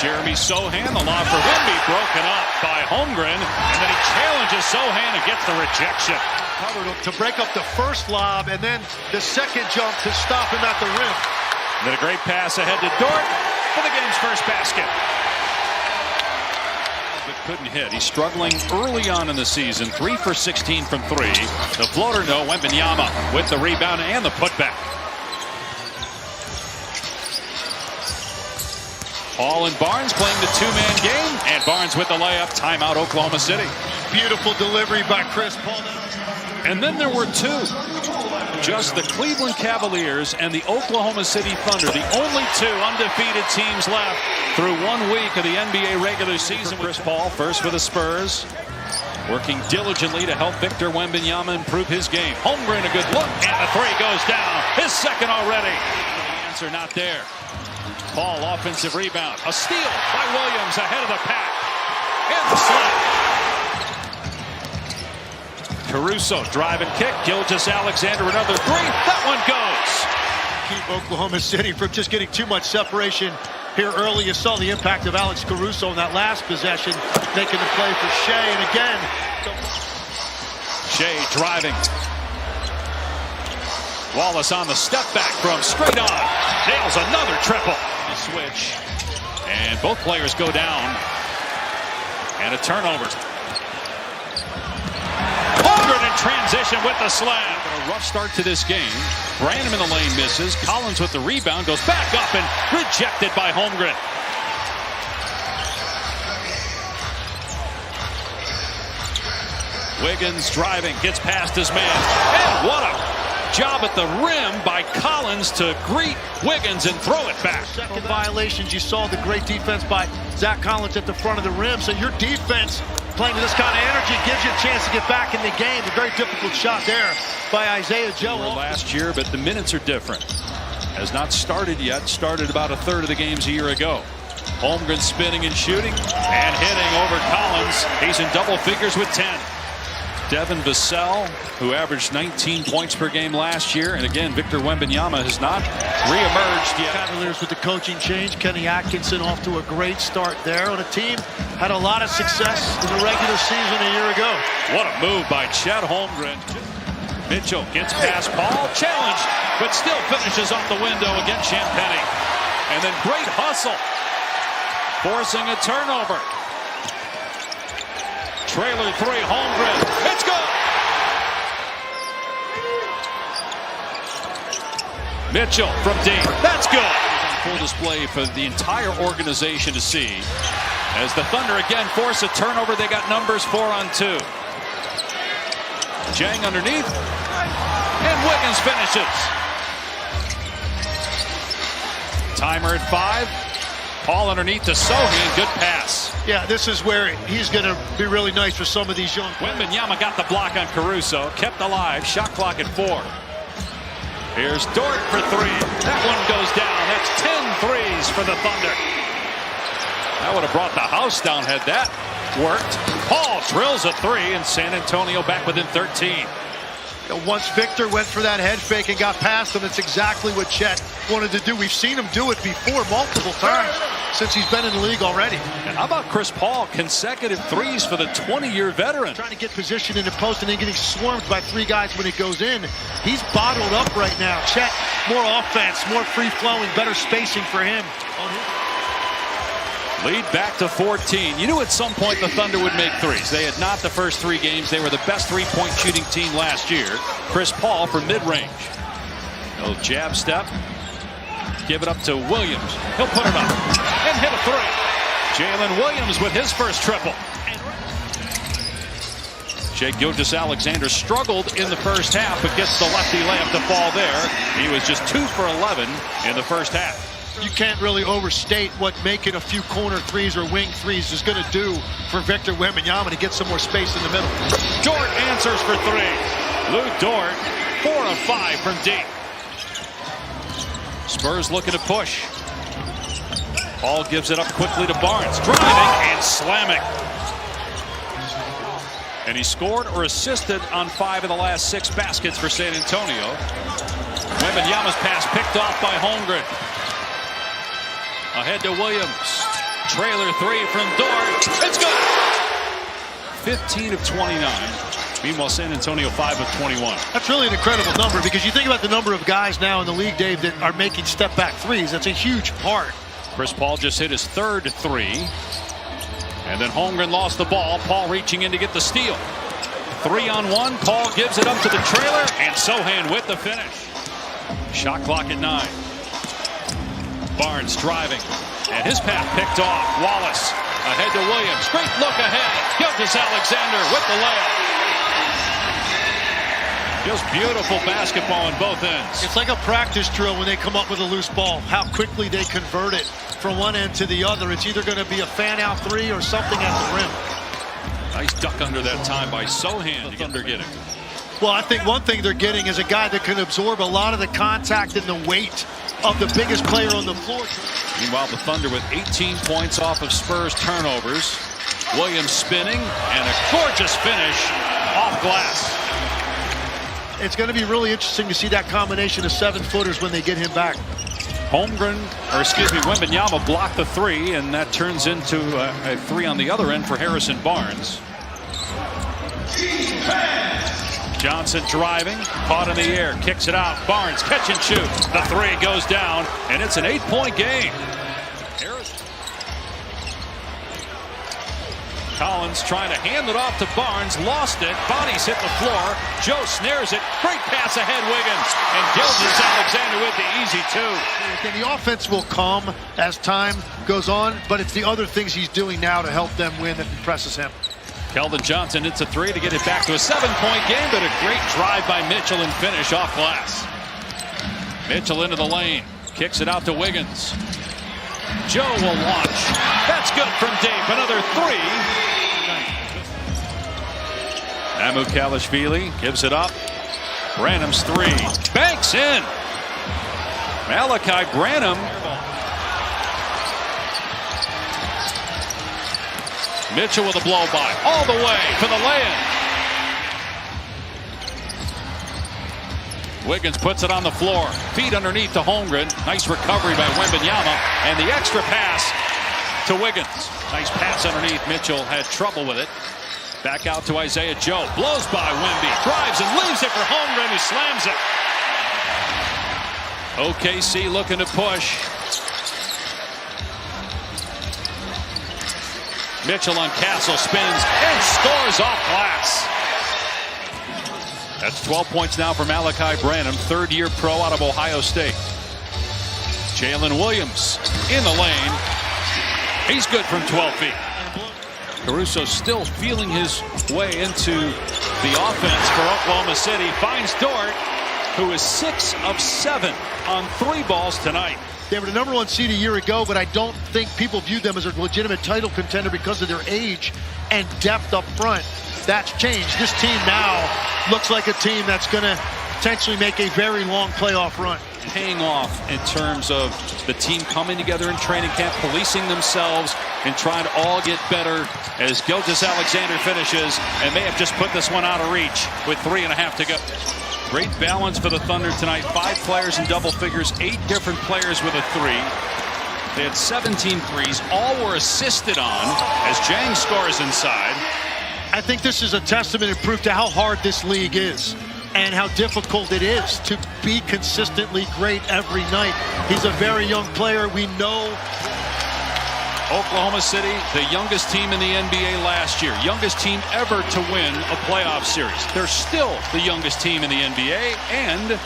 Jeremy Sohan, the lob for Wemby, broken up by Holmgren, and then he challenges Sohan and gets the rejection. To break up the first lob, and then the second jump to stop him at the rim. And then a great pass ahead to Dort for the game's first basket. But couldn't hit. He's struggling early on in the season. 3 for 16 from 3. The floater, no. Wembanyama with the rebound and the putback. Paul and Barnes playing the two-man game, and Barnes with the layup. Timeout, Oklahoma City. Beautiful delivery by Chris Paul. And then there were two. Just the Cleveland Cavaliers and the Oklahoma City Thunder, the only two undefeated teams left through 1 week of the NBA regular season. Chris Paul first for the Spurs, working diligently to help Victor Wembanyama improve his game. Holmgren a good look, and the three goes down. His second already. The answer not there. Paul offensive rebound. A steal by Williams ahead of the pack. And the slap. Caruso drive and kick. Gilgeous-Alexander another three. That one goes. Keep Oklahoma City from just getting too much separation here early. You saw the impact of Alex Caruso in that last possession, making the play for Shea. And again, Shea driving. Wallace on the step back from straight on. Nails another triple. Switch. And both players go down. And a turnover. Holmgren in transition with the slam. A rough start to this game. Branham in the lane misses. Collins with the rebound goes back up and rejected by Holmgren. Wiggins driving, gets past his man. And what a job at the rim by Collins to greet Wiggins and throw it back. Second violations. You saw the great defense by Zach Collins at the front of the rim. So your defense playing with this kind of energy gives you a chance to get back in the game. A very difficult shot there by Isaiah Joe. Last year, but the minutes are different. Has not started yet. Started about a third of the games a year ago. Holmgren spinning and shooting and hitting over Collins. He's in double figures with 10. Devin Vassell, who averaged 19 points per game last year. And again, Victor Wembanyama has not reemerged yet. Cavaliers with the coaching change. Kenny Atkinson off to a great start there on a team had a lot of success in the regular season a year ago. What a move by Chet Holmgren. Mitchell gets past Paul, challenged, but still finishes off the window against Champagny. And then great hustle, forcing a turnover. Trailer three, Holmgren. It's good. Mitchell from deep. That's good. Full display for the entire organization to see. As the Thunder again force a turnover, they got numbers 4 on 2. Jang underneath. And Wiggins finishes. Timer at 5. Paul underneath to Sohan. Good pass. Yeah, this is where he's going to be really nice for some of these young players. Wembanyama got the block on Caruso. Kept alive. Shot clock at 4. Here's Dort for 3. That one goes down. That's 10 threes for the Thunder. That would have brought the house down had that worked. Paul drills a 3, and San Antonio back within 13. Once Victor went for that head fake and got past him, it's exactly what Chet wanted to do. We've seen him do it before multiple times since he's been in the league already. And how about Chris Paul? Consecutive threes for the 20-year veteran. Trying to get position in the post and then getting swarmed by 3 guys when it goes in. He's bottled up right now. Chet, more offense, more free-flowing, better spacing for him. Lead back to 14. You knew at some point the Thunder would make threes. They had not the first 3 games. They were the best three-point shooting team last year. Chris Paul for mid-range. No jab step. Give it up to Williams. He'll put it up and hit a 3. Jalen Williams with his first triple. Shai Gilgeous-Alexander struggled in the first half, but gets the lefty layup to fall there. He was just 2 for 11 in the first half. You can't really overstate what making a few corner threes or wing threes is going to do for Victor Wembanyama to get some more space in the middle. Dort answers for 3. Lou Dort, 4 of 5 from deep. Spurs looking to push. Paul gives it up quickly to Barnes. Driving and slamming. And he scored or assisted on 5 of the last 6 baskets for San Antonio. Wembanyama's pass picked off by Holmgren. Ahead to Williams. Trailer three from Dort. It's good. 15 of 29. Meanwhile, San Antonio 5 of 21. That's really an incredible number because you think about the number of guys now in the league, Dave, that are making step-back threes. That's a huge part. Chris Paul just hit his third three. And then Holmgren lost the ball. Paul reaching in to get the steal. 3-on-1. Paul gives it up to the trailer. And Sohan with the finish. Shot clock at 9. Barnes driving. And his path picked off. Wallace ahead to Williams. Great look ahead. Gilgeous-Alexander with the layup. Just beautiful basketball on both ends. It's like a practice drill when they come up with a loose ball. How quickly they convert it from one end to the other. It's either going to be a fan-out three or something at the rim. Nice duck under that time by Sohan. The Thunder getting. Well, I think one thing they're getting is a guy that can absorb a lot of the contact and the weight of the biggest player on the floor. Meanwhile, the Thunder with 18 points off of Spurs turnovers. Williams spinning and a gorgeous finish off glass. It's going to be really interesting to see that combination of 7-footers when they get him back. Wembanyama blocked the three, and that turns into a three on the other end for Harrison Barnes. Johnson driving, caught in the air, kicks it out. Barnes catch and shoot. The three goes down, and it's an 8-point game. Collins trying to hand it off to Barnes, lost it. Bodies hit the floor. Joe snares it. Great pass ahead, Wiggins. And Gilgeous-Alexander with the easy two. And the offense will come as time goes on, but it's the other things he's doing now to help them win that impresses him. Keldon Johnson hits a three to get it back to a 7-point game, but a great drive by Mitchell and finish off glass. Mitchell into the lane, kicks it out to Wiggins. Joe will launch. That's good from deep. Another three. Kalashvili gives it up. Branham's three. Banks in. Malachi Branham. Mitchell with a blow by. All the way for the lay-in. Wiggins puts it on the floor. Feet underneath to Holmgren. Nice recovery by Wembanyama. And the extra pass to Wiggins. Nice pass underneath. Mitchell had trouble with it. Back out to Isaiah Joe. Blows by Wemby. Drives and leaves it for Holmgren, who slams it. OKC looking to push. Mitchell on Castle spins and scores off glass. That's 12 points now for Malachi Branham, third-year pro out of Ohio State. Jalen Williams in the lane. He's good from 12 feet. Caruso still feeling his way into the offense for Oklahoma City. Finds Dort, who is 6 of 7 on 3 balls tonight. They were the #1 seed a year ago, but I don't think people viewed them as a legitimate title contender because of their age and depth up front. That's changed. This team now looks like a team that's going to potentially make a very long playoff run. Paying off in terms of the team coming together in training camp, policing themselves, and trying to all get better as Gilgeous-Alexander finishes and may have just put this one out of reach with 3.5 to go. Great balance for the Thunder tonight. 5 players in double figures, 8 different players with a three. They had 17 threes. All were assisted on as Jang scores inside. I think this is a testament and proof to how hard this league is and how difficult it is to be consistently great every night. He's a very young player. We know Oklahoma City, the youngest team in the NBA last year. Youngest team ever to win a playoff series. They're still the youngest team in the NBA, and